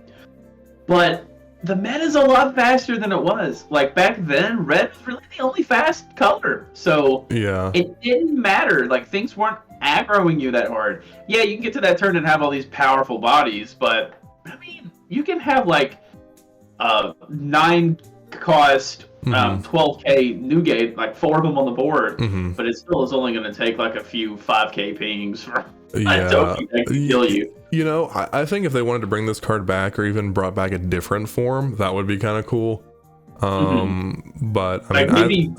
S2: But the meta's a lot faster than it was. Like back then, red was really the only fast color. So it didn't matter. Like things weren't aggroing you that hard. Yeah, you can get to that turn and have all these powerful bodies, but I mean, you can have like 9 cost 12k Newgate, like 4 of them on the board, but it still is only going to take like a few 5k pings for a token that can kill you.
S1: You know, I think if they wanted to bring this card back, or even brought back a different form, that would be kind of cool. But I mean,
S2: maybe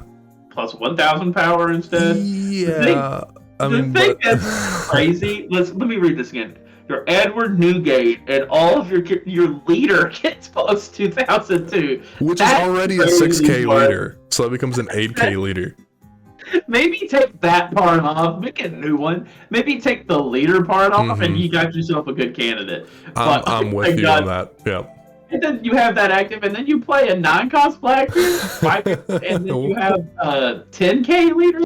S2: plus 1000 power instead.
S1: Yeah,
S2: that's crazy. Let me read this again. Your Edward Newgate and all of your leader gets plus 2002.
S1: Which is already a 6k leader, so it becomes an 8k leader.
S2: Maybe take that part off, make a new one. Maybe take the leader part off, and you got yourself a good candidate.
S1: I'm with you on that. Yeah.
S2: And then you have that active, and then you play a 9-cost Blackbeard, and then you have 10k leader.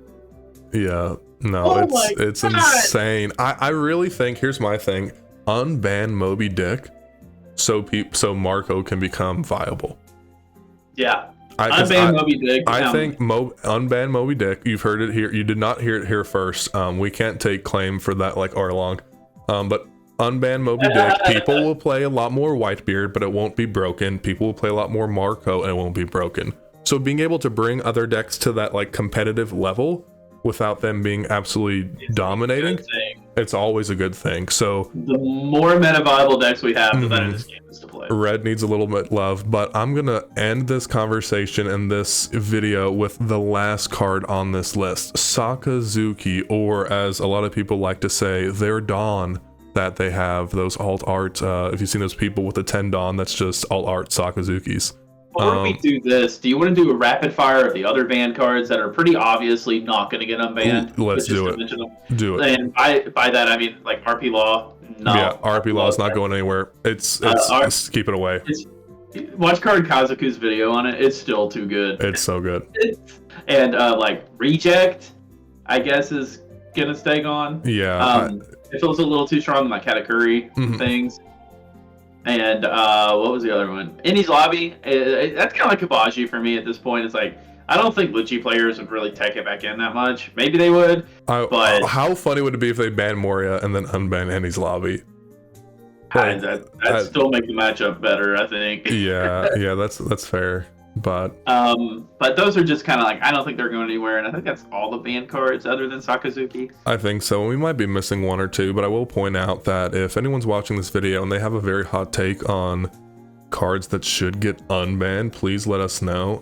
S1: Yeah. No, it's insane. I really think, here's my thing, unban Moby Dick so Marco can become viable.
S2: Yeah. Unban Moby Dick.
S1: I think unban Moby Dick. You've heard it here. You did not hear it here first. We can't take claim for that like Arlong. But unban Moby Dick. People will play a lot more Whitebeard, but it won't be broken. People will play a lot more Marco, and it won't be broken. So being able to bring other decks to that like competitive level without them being absolutely dominating, it's always a good thing. So
S2: the more meta viable decks we have, the better this game is to play.
S1: Red needs a little bit love, but I'm gonna end this conversation and this video with the last card on this list, Sakazuki, or as a lot of people like to say, their Dawn that they have, those alt art. If you've seen those people with the 10 Dawn, that's just alt art Sakazukis.
S2: Before we do this, do you want to do a rapid fire of the other ban cards that are pretty obviously not going to get unbanned?
S1: Let's do it. Do it.
S2: And by that I mean like RP Law. No.
S1: Yeah, RP Law is not going anywhere. It's keep it away.
S2: Watch Card Kazuku's video on it. It's still too good.
S1: It's so good.
S2: And like Reject, I guess is gonna stay gone.
S1: Yeah.
S2: It feels a little too strong in like Katakuri things. And what was the other one? Indy's Lobby. That's kind of like Kabaji for me at this point. It's like, I don't think Lucci players would really take it back in that much. Maybe they would, but...
S1: How funny would it be if they banned Moria and then unbanned Indy's Lobby?
S2: That'd still make the matchup better, I think.
S1: yeah, that's fair. But
S2: those are just kind of like, I don't think they're going anywhere, and I think that's all the banned cards other than Sakazuki.
S1: I think so. We might be missing one or two, but I will point out that if anyone's watching this video and they have a very hot take on cards that should get unbanned, please let us know.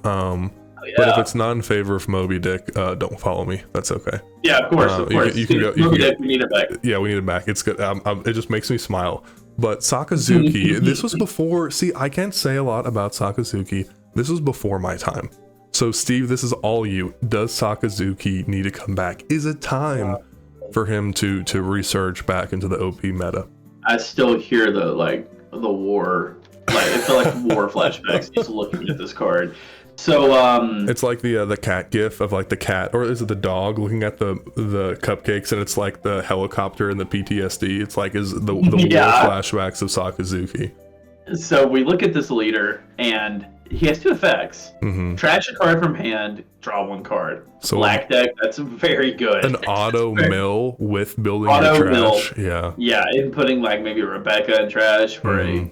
S1: But if it's not in favor of Moby Dick, don't follow me. That's okay.
S2: Yeah, of course.
S1: You can go.
S2: Moby Dick, we need it back.
S1: Yeah, we need it back. It's good. It just makes me smile. But Sakazuki, this was before. See, I can't say a lot about Sakazuki. This was before my time. So Steve, this is all you. Does Sakazuki need to come back? Is it time for him to resurge back into the OP meta?
S2: I still hear the war, like it felt like war flashbacks just looking at this card. So
S1: it's like the cat gif of like the cat, or is it the dog looking at the cupcakes, and it's like the helicopter and the PTSD. It's like is the war flashbacks of Sakazuki.
S2: So we look at this leader, and he has 2 effects. Trash a card from hand, draw 1 card. So black deck, that's very good.
S1: An auto mill with building your trash. Mill.
S2: Yeah, and putting like maybe Rebecca in trash for a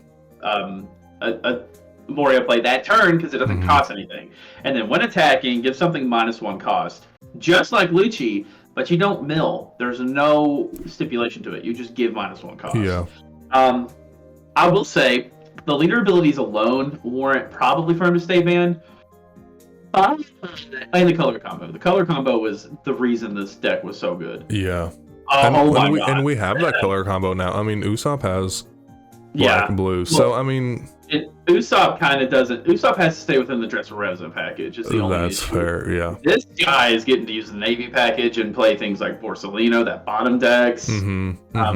S2: Moria play that turn because it doesn't cost anything. And then when attacking, give something -1 cost. Just like Lucci, but you don't mill. There's no stipulation to it. You just give -1 cost.
S1: Yeah.
S2: I will say the leader abilities alone warrant probably for him to stay banned. And the color combo. The color combo was the reason this deck was so good.
S1: Yeah.
S2: God.
S1: And we have that color combo now. I mean, Usopp has black and blue. So, I mean...
S2: Usopp kind of doesn't... Usopp has to stay within the Dressrosa package. Is the only
S1: That's
S2: issue.
S1: fair, yeah.
S2: This guy is getting to use the Navy package and play things like Borsellino, that bottom decks.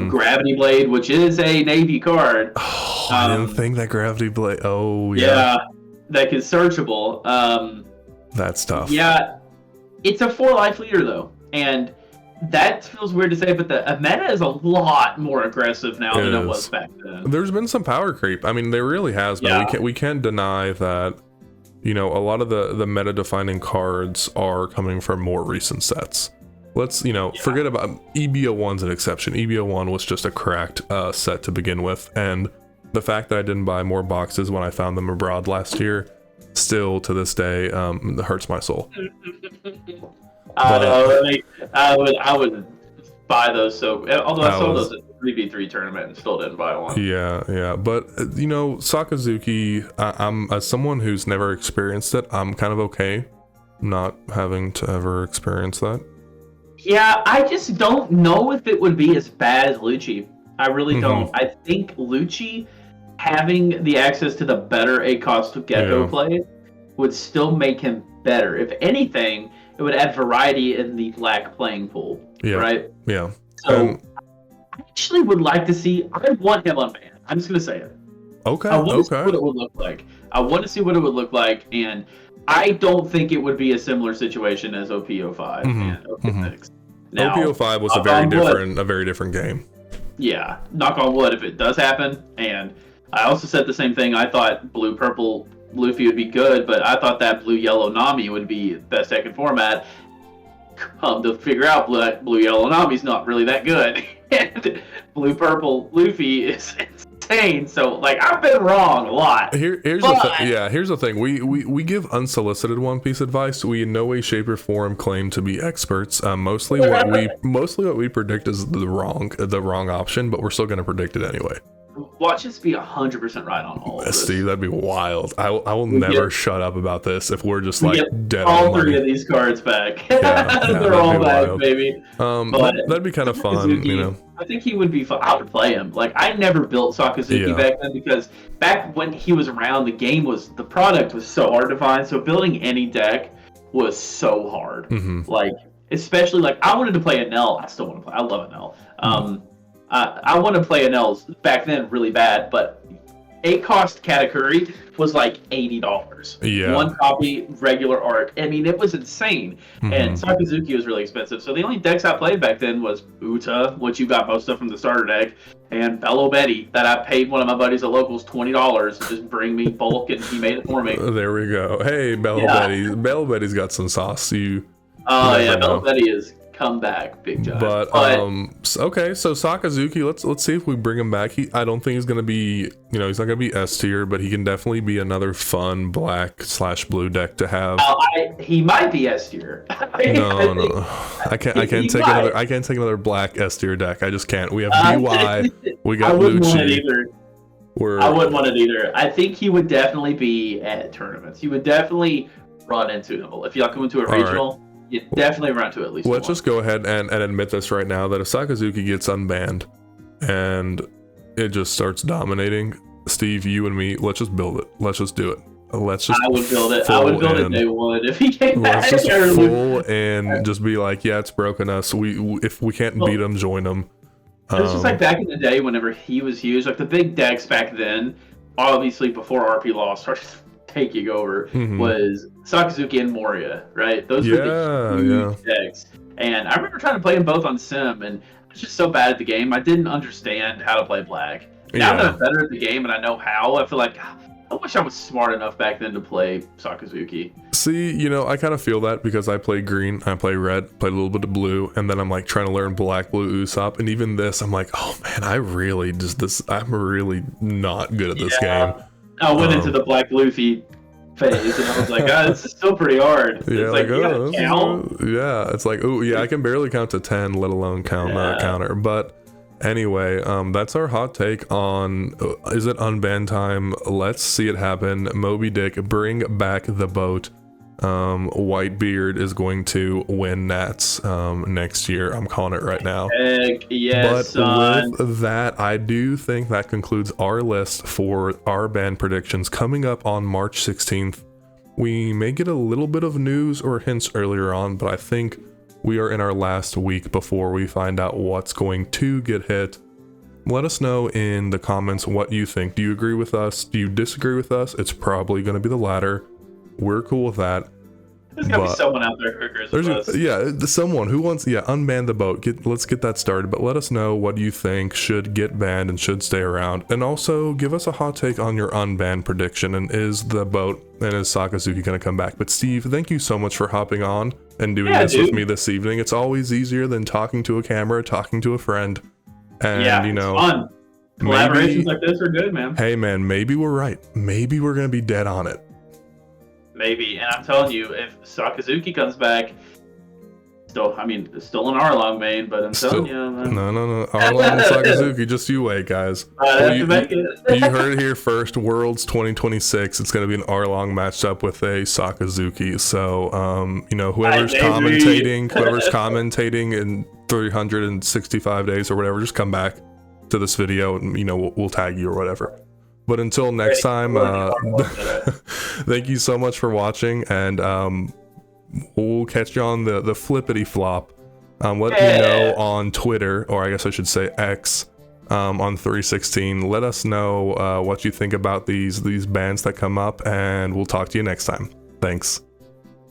S2: Gravity Blade, which is a Navy card.
S1: Oh, I didn't think that Gravity Blade... Oh, yeah.
S2: Yeah, that is searchable.
S1: That's tough.
S2: Yeah, it's a 4-life leader, though. And... that feels weird to say, but the meta is a lot more aggressive now than it was back then.
S1: There's been some power creep. I mean, there really has been. Yeah. We can't deny that, you know, a lot of the meta defining cards are coming from more recent sets. Let's, you know, forget about EBO1's an exception. EBO1 was just a cracked set to begin with, and the fact that I didn't buy more boxes when I found them abroad last year, still to this day, hurts my soul.
S2: I would buy those. So although I sold those at 3v3 tournament and still didn't buy one.
S1: Yeah. But you know, Sakazuki, I'm as someone who's never experienced it, I'm kind of okay not having to ever experience that. Yeah,
S2: I just don't know if it would be as bad as Lucci. I really don't. I think Lucci having the access to the better ACOS Gecko play would still make him better. If anything, it would add variety in the black playing pool, right?
S1: Yeah.
S2: So I actually would like to see. I want him unbanned. I'm just gonna say it.
S1: Okay.
S2: I want to see what it would look like. And I don't think it would be a similar situation as OP05 and OP6. Now,
S1: OP05 was a very different game.
S2: Yeah. Knock on wood if it does happen. And I also said the same thing. I thought blue purple Luffy would be good, but I thought that blue-yellow Nami would be the best deck in format. To figure out blue-yellow Nami's not really that good. And blue-purple Luffy is insane. So, like, I've been wrong a lot.
S1: Here's the thing. We give unsolicited One Piece advice. We in no way, shape, or form claim to be experts. Mostly what we predict is the wrong option, but we're still going to predict it anyway.
S2: Watch us be 100% right on all of this.
S1: Steve, that'd be wild. I will never shut up about this if we're just like dead
S2: all
S1: on money.
S2: 3 of these cards back. They're all back, baby.
S1: That'd be kind of fun, you know.
S2: I think he would be fun. I would play him. Like, I never built Sakazuki back then because back when he was around, the product was so hard to find. So building any deck was so hard. Like, especially like I wanted to play Enel. I still want to play. I love Enel. I want to play Enel's back then really bad, but ACOS Katakuri was like $80.
S1: Yeah.
S2: 1 copy, regular art. I mean, it was insane. And Sakazuki was really expensive. So the only decks I played back then was Uta, which you got most of from the starter deck, and Bello Betty, that I paid one of my buddies at Locals $20 to just bring me bulk, and he made it for me.
S1: There we go. Hey, Bello Betty. Bello Betty's got some sauce.
S2: Bello Betty is come back big time.
S1: But okay, so Sakazuki, let's see if we bring him back. I don't think he's gonna be, you know, he's not gonna be S tier, but he can definitely be another fun black/blue deck to have.
S2: He might be S tier.
S1: No. I can't take another black S tier deck. I just can't. We have BY, we got Lucci.
S2: I wouldn't want it either. I think he would definitely be at tournaments. He would definitely run into them. If y'all come into a regional, you definitely run to at least
S1: Let's just go ahead and admit this right now, that if Sakazuki gets unbanned and it just starts dominating, Steve, you and me, let's just build it. Let's just do it. let's just
S2: I would build it. I would build it day one if he came
S1: let's
S2: back.
S1: just full and just be like, yeah, it's broken us. If we can't beat him, join him.
S2: It was just like back in the day whenever he was huge, like the big decks back then, obviously before RP Law started taking over, was Sakazuki and Moria, right? Those were the huge decks. And I remember trying to play them both on Sim, and I was just so bad at the game. I didn't understand how to play Black. Now that I'm better at the game and I know how, I feel like I wish I was smart enough back then to play Sakazuki.
S1: See, you know, I kind of feel that because I play green, I play red, play a little bit of blue, and then I'm like trying to learn black, blue, Usopp, and even this, I'm like, oh man, I'm really not good at this game.
S2: I went into the black Luffy phase, and I was like, this is still pretty hard.
S1: Yeah,
S2: it's like you gotta count.
S1: Yeah, it's like, oh yeah, I can barely count to 10, let alone count counter. But anyway, that's our hot take on is it unban time? Let's see it happen. Moby Dick, bring back the boat. Whitebeard is going to win Nats next year. I'm calling it right now.
S2: Heck yes,
S1: but
S2: son.
S1: with that, I do think that concludes our list for our band predictions. Coming up on March 16th, we may get a little bit of news or hints earlier on, but I think we are in our last week before we find out what's going to get hit. Let us know in the comments what you think. Do you agree with us? Do you disagree with us? It's probably going to be the latter. We're cool with that.
S2: There's gotta be someone out there who agrees with us.
S1: Yeah, someone who wants, unban the boat. Let's get that started. But let us know what you think should get banned and should stay around. And also give us a hot take on your unban prediction. And is the boat and is Sakazuki going to come back? But Steve, thank you so much for hopping on and doing this with me this evening. It's always easier than talking to a camera, talking to a friend. And you know,
S2: it's fun. Collaborations like this are good, man.
S1: Hey man, maybe we're right. Maybe we're going to be dead on it.
S2: Maybe, and I'm telling you, if Sakazuki comes back, still an Arlong main, but I'm telling you, man.
S1: No, Arlong and Sakazuki, just you wait, guys. You heard it here first. Worlds 2026, it's going to be an Arlong matched up with a Sakazuki. So, whoever's commentating in 365 days or whatever, just come back to this video and we'll tag you or whatever. But until next time, thank you so much for watching, and we'll catch you on the flippity flop. Let me know on Twitter, or I guess I should say X, on 316. Let us know what you think about these bands that come up, and we'll talk to you next time. Thanks.